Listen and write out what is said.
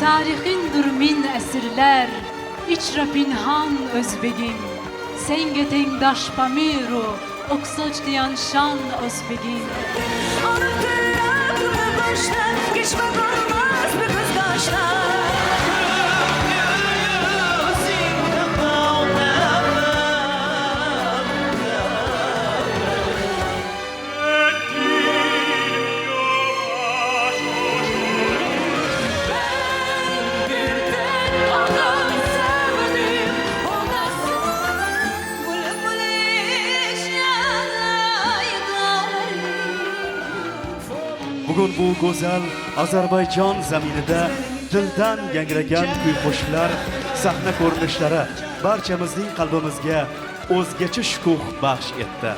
Tarihindir min esirler, içra pinhan özbegin. Senge tengdaş pamiru, oksoç diyan şan özbegin. Anıtırlar durma başta, geçme kalmaz bir kızdaşlar. Bugun bu go'zal Ozarbayjon zaminida dildan yangragan kuy-qo'shiqlar, sahna ko'rinishlari barchamizning qalbimizga o'zgacha shukuh baxsh etdi.